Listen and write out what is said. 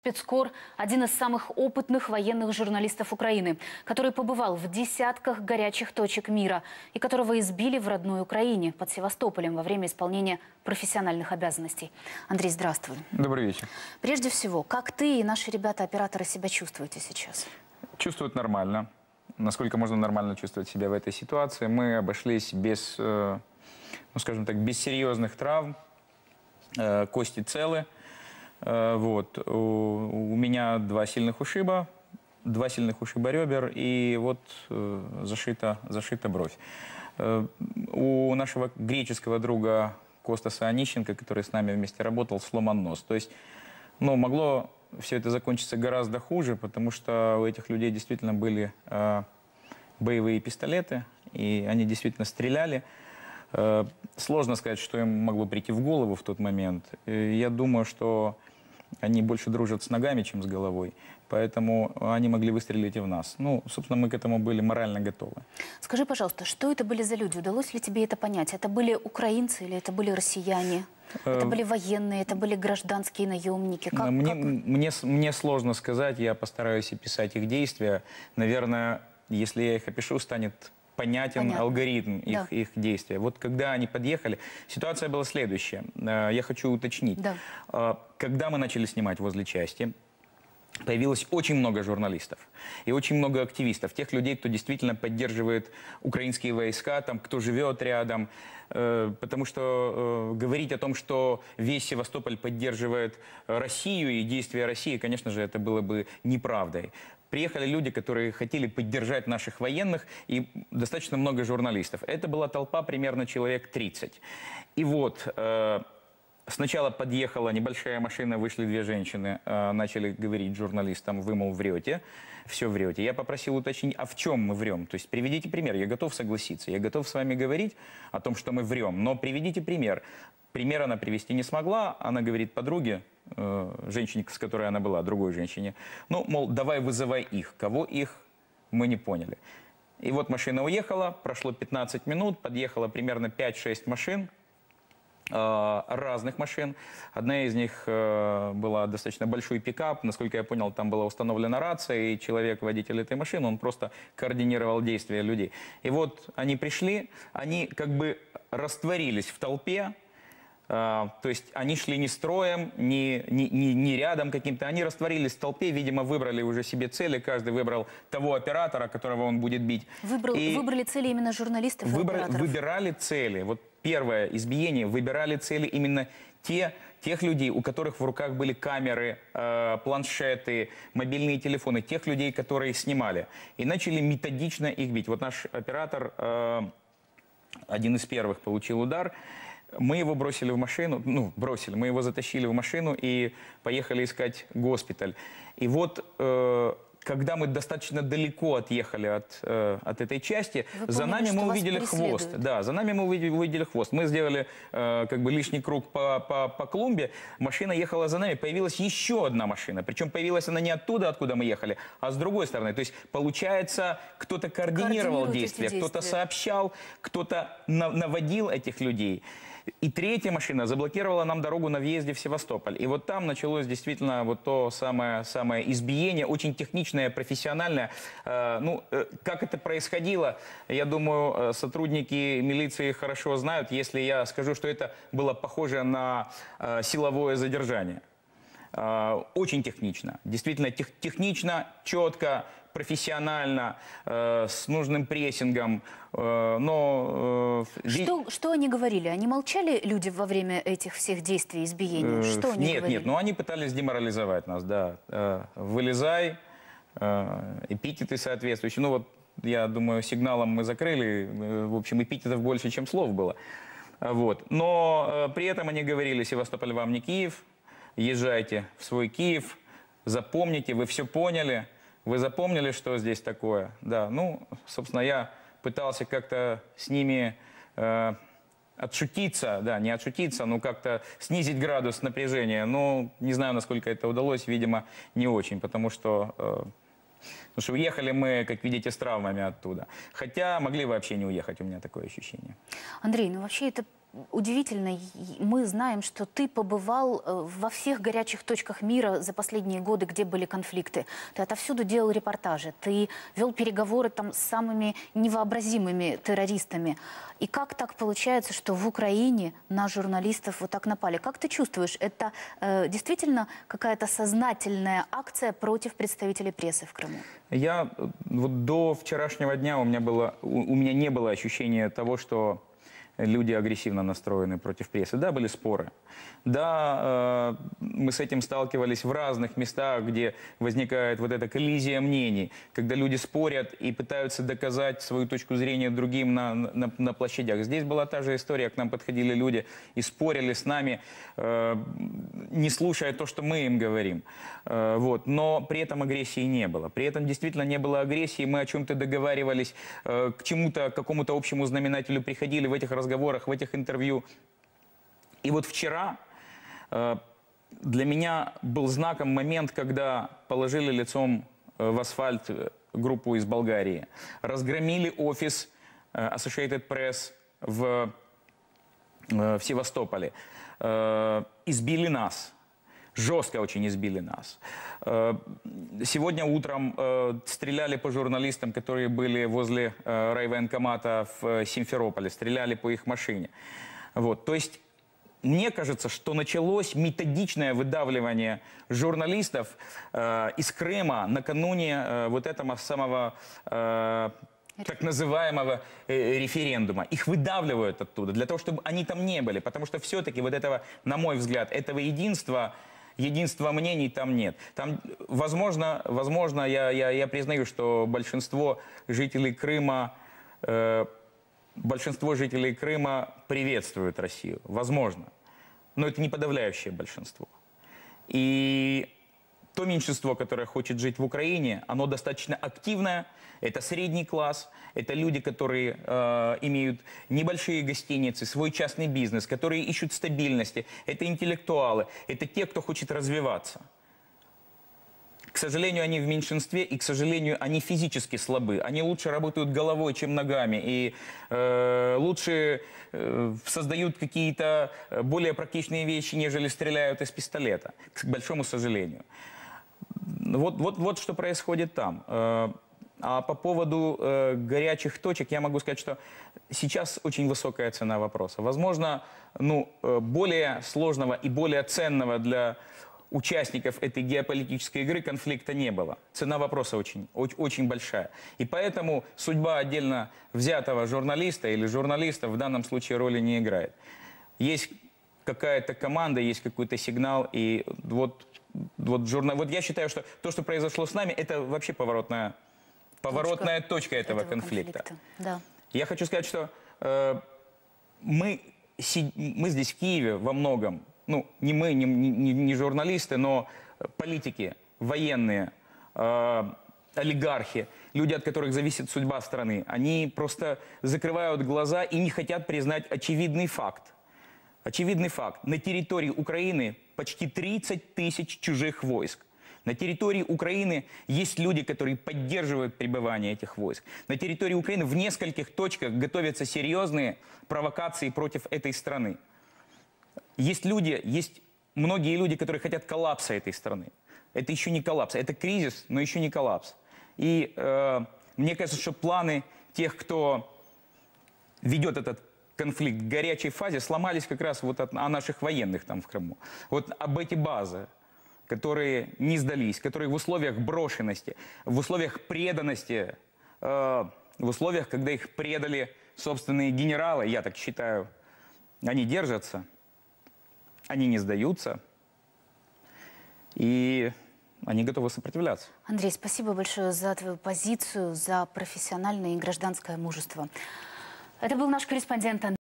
Спецкор– один из самых опытных военных журналистов Украины, который побывал в десятках горячих точек мира и которого избили в родной Украине, под Севастополем, во время исполнения профессиональных обязанностей. Андрей, здравствуй. Добрый вечер. Прежде всего, как ты и наши ребята-операторы себя чувствуете сейчас? Чувствуют нормально. Насколько можно нормально чувствовать себя в этой ситуации. Мы обошлись без, скажем так, без серьезных травм. Кости целы. Вот. У меня два сильных ушиба ребер и вот зашита бровь. У нашего греческого друга Костаса Онищенко, который с нами вместе работал, сломан нос. То есть, могло все это закончиться гораздо хуже, потому что у этих людей действительно были боевые пистолеты, и они действительно стреляли. Сложно сказать, что им могло прийти в голову в тот момент. Я думаю, что они больше дружат с ногами, чем с головой. Поэтому они могли выстрелить и в нас. Собственно, мы к этому были морально готовы. Скажи, пожалуйста, что это были за люди? Удалось ли тебе это понять? Это были украинцы или это были россияне? Это были военные, это были гражданские наемники? Мне сложно сказать. Я постараюсь описать их действия. Наверное, если я их опишу, станет понятен алгоритм их действия. Вот когда они подъехали, ситуация была следующая. Я хочу уточнить. Да. Когда мы начали снимать возле части, появилось очень много журналистов и очень много активистов, тех людей, кто действительно поддерживает украинские войска, кто живет рядом. Потому что говорить о том, что весь Севастополь поддерживает Россию и действия России, конечно же, это было бы неправдой. Приехали люди, которые хотели поддержать наших военных, и достаточно много журналистов. Это была толпа примерно человек 30. И вот сначала подъехала небольшая машина, вышли две женщины, начали говорить журналистам: вы, мол, врете, все врете. Я попросил уточнить, а в чем мы врем? То есть приведите пример, я готов согласиться, я готов с вами говорить о том, что мы врем, но приведите пример. Пример она привести не смогла, она говорит подруге, женщине, с которой она была, другой женщине, мол, давай вызывай их. Кого их, мы не поняли. И вот машина уехала, прошло 15 минут, подъехало примерно 5-6 машин, разных машин. Одна из них была достаточно большой пикап. Насколько я понял, там была установлена рация, и человек, водитель этой машины, он просто координировал действия людей. И вот они пришли, они как бы растворились в толпе. То есть они шли не строем, не рядом каким-то, они растворились в толпе, видимо, выбрали уже себе цели, каждый выбрал того оператора, которого он будет бить. Выбрали цели именно журналистов и операторов? Выбирали цели. Вот первое избиение, выбирали цели именно тех людей, у которых в руках были камеры, планшеты, мобильные телефоны, тех людей, которые снимали. И начали методично их бить. Вот наш оператор, один из первых, получил удар. Мы его бросили в машину, мы его затащили в машину и поехали искать госпиталь. И вот, когда мы достаточно далеко отъехали от этой части, за нами мы увидели хвост. Да, за нами мы увидели хвост. Мы сделали как бы лишний круг по клумбе, машина ехала за нами, появилась еще одна машина. Причем появилась она не оттуда, откуда мы ехали, а с другой стороны. То есть, получается, кто-то координировал действия, кто-то сообщал, кто-то наводил этих людей. И третья машина заблокировала нам дорогу на въезде в Севастополь. И вот там началось действительно вот то самое избиение, очень техничное, профессиональное. Как это происходило, я думаю, сотрудники милиции хорошо знают, если я скажу, что это было похоже на силовое задержание. Очень технично, действительно технично, четко, профессионально, с нужным прессингом. Что они говорили? Они молчали, люди, во время этих всех действий, избиения? Что они говорили? Нет, они пытались деморализовать нас, да. Вылезай, эпитеты соответствующие. Я думаю, сигналом мы закрыли. В общем, эпитетов больше, чем слов было. Вот. Но при этом они говорили: Севастополь вам не Киев, езжайте в свой Киев, запомните, вы все поняли. Вы запомнили, что здесь такое? Да, собственно, я пытался как-то с ними отшутиться, да, не отшутиться, но как-то снизить градус напряжения. Не знаю, насколько это удалось, видимо, не очень, потому что уехали мы, как видите, с травмами оттуда. Хотя могли вообще не уехать, у меня такое ощущение. Андрей, вообще это удивительно, мы знаем, что ты побывал во всех горячих точках мира за последние годы, где были конфликты. Ты отовсюду делал репортажи, ты вел переговоры там с самыми невообразимыми террористами. И как так получается, что в Украине на журналистов вот так напали? Как ты чувствуешь, это действительно какая-то сознательная акция против представителей прессы в Крыму? Я вот до вчерашнего дня у меня не было ощущения того, что люди агрессивно настроены против прессы. Да, были споры. Да, мы с этим сталкивались в разных местах, где возникает вот эта коллизия мнений, когда люди спорят и пытаются доказать свою точку зрения другим на площадях. Здесь была та же история, к нам подходили люди и спорили с нами, не слушая то, что мы им говорим. Вот. Но при этом агрессии не было. При этом действительно не было агрессии, мы о чем-то договаривались, к чему-то, к какому-то общему знаменателю приходили в этих разговорах, в этих интервью. И вот вчера для меня был знаком момент, когда положили лицом в асфальт группу из Болгарии, разгромили офис Associated Press в Севастополе, избили нас. Жестко очень избили нас. Сегодня утром стреляли по журналистам, которые были возле райвоенкомата в Симферополе, стреляли по их машине. Вот. То есть мне кажется, что началось методичное выдавливание журналистов из Крыма накануне вот этого самого так называемого референдума. Их выдавливают оттуда, для того, чтобы они там не были. Потому что все-таки вот этого, на мой взгляд, этого единства мнений там нет. Там, возможно, я признаю, что большинство жителей Крыма приветствуют Россию. Возможно. Но это не подавляющее большинство. И то меньшинство, которое хочет жить в Украине, оно достаточно активное. Это средний класс, это люди, которые имеют небольшие гостиницы, свой частный бизнес, которые ищут стабильности. Это интеллектуалы, это те, кто хочет развиваться. К сожалению, они в меньшинстве, и, к сожалению, они физически слабы. Они лучше работают головой, чем ногами, и лучше создают какие-то более практичные вещи, нежели стреляют из пистолета, к большому сожалению. Вот что происходит там. А по поводу горячих точек я могу сказать, что сейчас очень высокая цена вопроса. Возможно, более сложного и более ценного для участников этой геополитической игры конфликта не было. Цена вопроса очень большая. И поэтому судьба отдельно взятого журналиста или журналистов в данном случае роли не играет. Есть какая-то команда, есть какой-то сигнал, и вот я считаю, что то, что произошло с нами, это вообще поворотная точка этого конфликта. Да. Я хочу сказать, что мы здесь в Киеве во многом, не мы, не журналисты, но политики, военные, олигархи, люди, от которых зависит судьба страны, они просто закрывают глаза и не хотят признать очевидный факт. Очевидный факт. На территории Украины почти 30 тысяч чужих войск. На территории Украины есть люди, которые поддерживают пребывание этих войск. На территории Украины в нескольких точках готовятся серьезные провокации против этой страны. Есть многие люди, которые хотят коллапса этой страны. Это еще не коллапс, это кризис, но еще не коллапс. И мне кажется, что планы тех, кто ведет этот конфликт в горячей фазе, сломались как раз вот о наших военных там в Крыму. Вот об эти базы, которые не сдались, которые в условиях брошенности, в условиях преданности, в условиях, когда их предали собственные генералы, я так считаю, они держатся, они не сдаются, и они готовы сопротивляться. Андрей, спасибо большое за твою позицию, за профессиональное и гражданское мужество. Это был наш корреспондент Андрей.